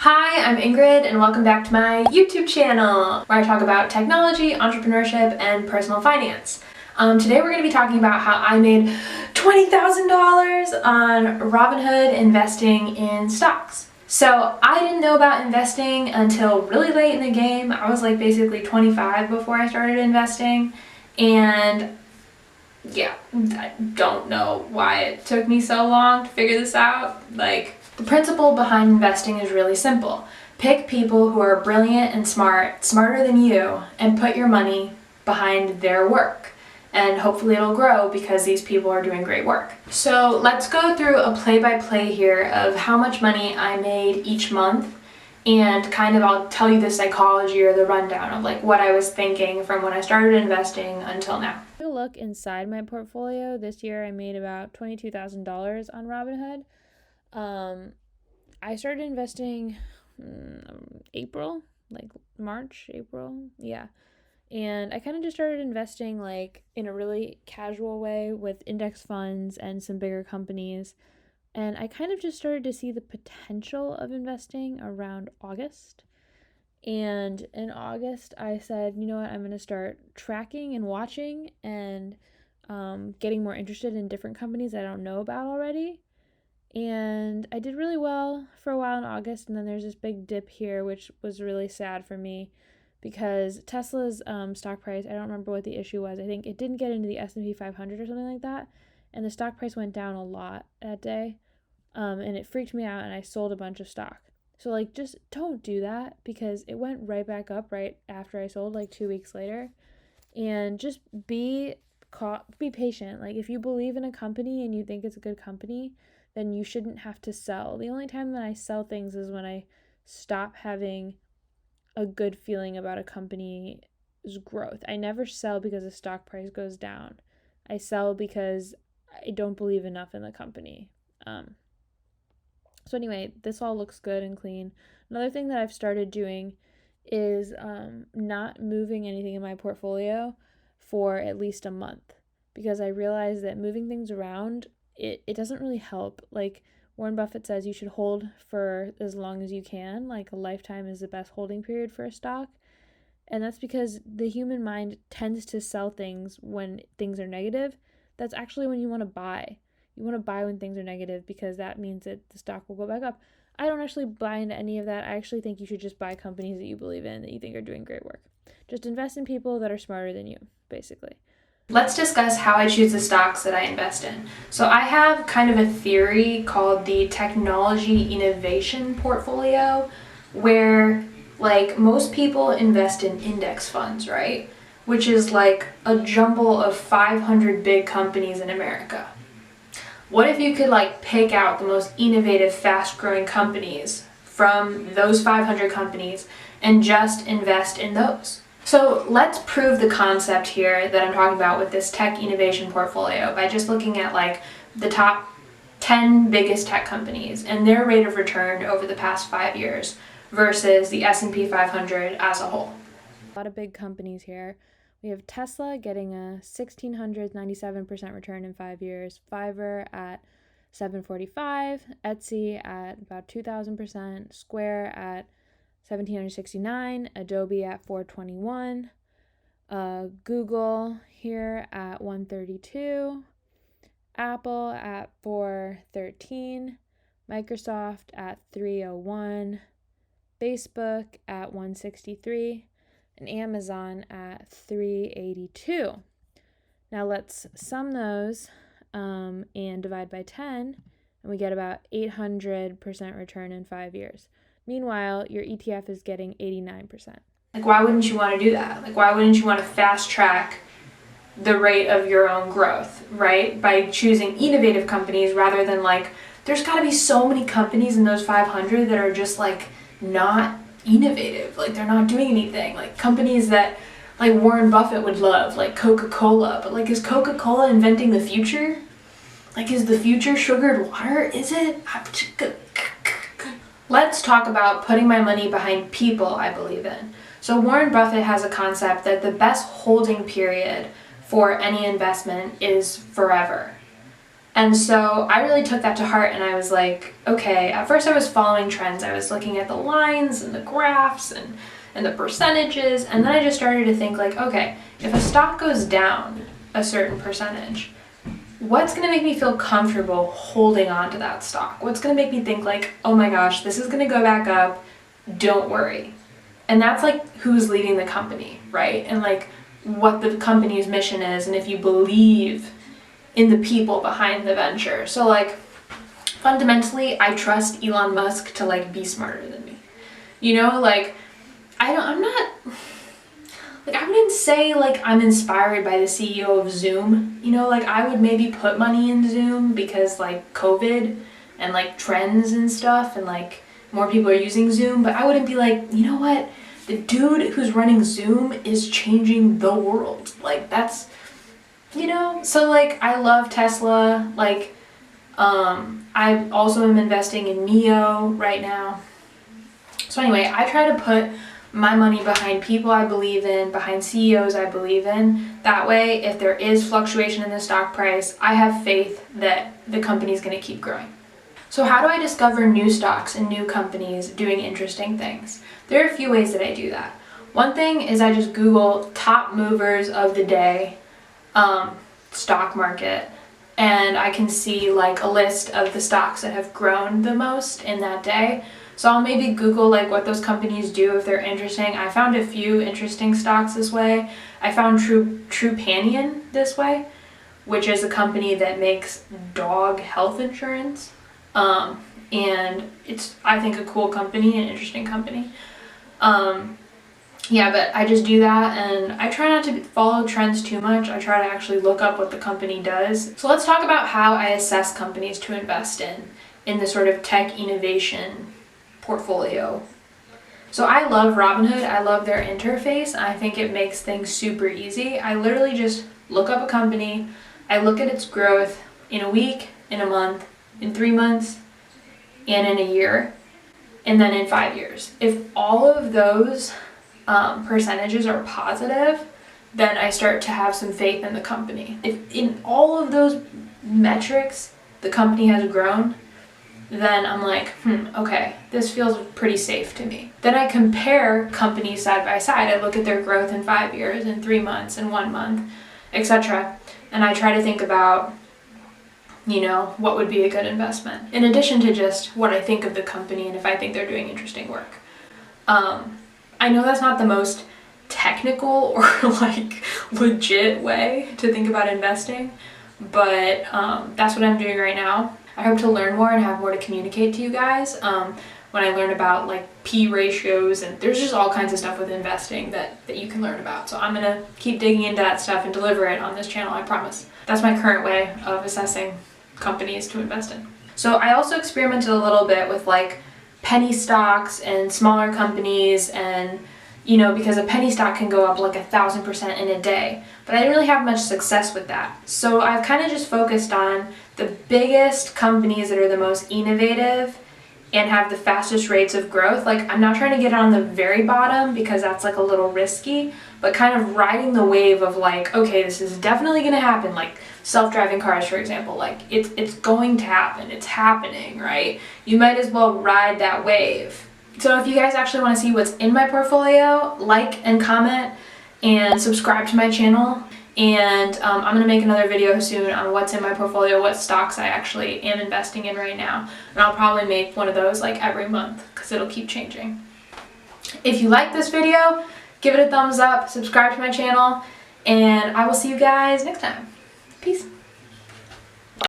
Hi, I'm Ingrid and welcome back to my YouTube channel where I talk about technology, entrepreneurship, and personal finance. Today we're going to be talking about how I made $20,000 on Robinhood investing in stocks. So I didn't know about investing until really late in the game. I was like basically 25 before I started investing, and yeah, I don't know why it took me so long to figure this out. The principle behind investing is really simple. Pick people who are brilliant and smarter than you, and put your money behind their work. And hopefully it'll grow because these people are doing great work. So let's go through a play-by-play here of how much money I made each month, and kind of I'll tell you the psychology or the rundown of like what I was thinking from when I started investing until now. Take a look inside my portfolio. This year I made about $22,000 on Robinhood. I started investing April, like March, April, yeah. And I kind of just started investing like in a really casual way with index funds and some bigger companies. And I kind of just started to see the potential of investing around August. And in August, I said, you know what, I'm going to start tracking and watching and getting more interested in different companies I don't know about already. And I did really well for a while in August, and then there's this big dip here, which was really sad for me because Tesla's stock price, I don't remember what the issue was. I think it didn't get into the S&P 500 or something like that, and the stock price went down a lot that day, and it freaked me out, and I sold a bunch of stock. So, just don't do that because it went right back up right after I sold, 2 weeks later. And just be patient. If you believe in a company and you think it's a good company, then you shouldn't have to sell. The only time that I sell things is when I stop having a good feeling about a company's growth. I never sell because the stock price goes down. I sell because I don't believe enough in the company. So anyway, this all looks good and clean. Another thing that I've started doing is not moving anything in my portfolio for at least a month, because I realized that moving things around, it doesn't really help. Warren Buffett says you should hold for as long as you can. A lifetime is the best holding period for a stock. And that's because the human mind tends to sell things when things are negative. That's actually when you want to buy. You want to buy when things are negative because that means that the stock will go back up. I don't actually buy into any of that. I actually think you should just buy companies that you believe in, that you think are doing great work. Just invest in people that are smarter than you, basically. Let's discuss how I choose the stocks that I invest in. So I have kind of a theory called the technology innovation portfolio, where most people invest in index funds, right? Which is a jumble of 500 big companies in America. What if you could pick out the most innovative, fast-growing companies from those 500 companies and just invest in those? So let's prove the concept here that I'm talking about with this tech innovation portfolio by just looking at the top 10 biggest tech companies and their rate of return over the past 5 years versus the S&P 500 as a whole. A lot of big companies here. We have Tesla getting a 1,697% return in 5 years, Fiverr at 745, Etsy at about 2,000%, Square at 1,769, Adobe at 421, Google here at 132, Apple at 413, Microsoft at 301, Facebook at 163, and Amazon at 382. Now let's sum those and divide by 10, and we get about 800% return in 5 years. Meanwhile, your ETF is getting 89%. Why wouldn't you want to do that? Why wouldn't you want to fast track the rate of your own growth, right? By choosing innovative companies rather than there's got to be so many companies in those 500 that are just not innovative. They're not doing anything. Companies that Warren Buffett would love, Coca-Cola. But is Coca-Cola inventing the future? Is the future sugared water? Is it? Let's talk about putting my money behind people I believe in. So Warren Buffett has a concept that the best holding period for any investment is forever. And so I really took that to heart, and I was like, okay, at first I was following trends. I was looking at the lines and the graphs and the percentages, and then I just started to think like, okay, if a stock goes down a certain percentage, what's going to make me feel comfortable holding on to that stock? What's going to make me think like, oh my gosh, this is going to go back up, don't worry. And that's like who's leading the company, right? And like what the company's mission is, and if you believe in the people behind the venture. So like fundamentally, I trust Elon Musk to like be smarter than me. You know, like I'm not, like I wouldn't say like I'm inspired by the CEO of Zoom. You know, like I would maybe put money in Zoom because like COVID and like trends and stuff, and like more people are using Zoom, but I wouldn't be like, you know what? The dude who's running Zoom is changing the world. Like that's, you know, so like I love Tesla. Like I also am investing in Neo right now. So anyway, I try to put my money behind people I believe in, behind CEOs I believe in. That way, if there is fluctuation in the stock price, I have faith that the company's going to keep growing. So how do I discover new stocks and new companies doing interesting things? There are a few ways that I do that. One thing is I just Google top movers of the day, stock market, and I can see like a list of the stocks that have grown the most in that day. So I'll maybe Google like what those companies do if they're interesting. I found a few interesting stocks this way. I found Trupanion this way, which is a company that makes dog health insurance. And it's, I think, a cool company, an interesting company. Yeah, but I just do that, and I try not to follow trends too much. I try to actually look up what the company does. So let's talk about how I assess companies to invest in the sort of tech innovation portfolio. So I love Robinhood. I love their interface. I think it makes things super easy. I literally just look up a company, I look at its growth in a week, in a month, in 3 months, and in a year, and then in 5 years. If all of those percentages are positive, then I start to have some faith in the company. If in all of those metrics the company has grown, then I'm like, okay, this feels pretty safe to me. Then I compare companies side by side. I look at their growth in 5 years, in 3 months, in 1 month, etc. And I try to think about, you know, what would be a good investment, in addition to just what I think of the company and if I think they're doing interesting work. I know that's not the most technical or like legit way to think about investing, but that's what I'm doing right now. I hope to learn more and have more to communicate to you guys when I learn about like P ratios, and there's just all kinds of stuff with investing that you can learn about. So I'm gonna keep digging into that stuff and deliver it on this channel, I promise. That's my current way of assessing companies to invest in. So I also experimented a little bit with like penny stocks and smaller companies, and you know, because a penny stock can go up like 1,000% in a day, but I didn't really have much success with that. So I've kind of just focused on the biggest companies that are the most innovative and have the fastest rates of growth. Like I'm not trying to get on the very bottom because that's like a little risky, but kind of riding the wave of like, okay, this is definitely going to happen. Like self-driving cars, for example, like it's going to happen. It's happening, right? You might as well ride that wave. So if you guys actually want to see what's in my portfolio, like and comment and subscribe to my channel. And I'm going to make another video soon on what's in my portfolio, what stocks I actually am investing in right now. And I'll probably make one of those like every month because it'll keep changing. If you like this video, give it a thumbs up, subscribe to my channel, and I will see you guys next time. Peace.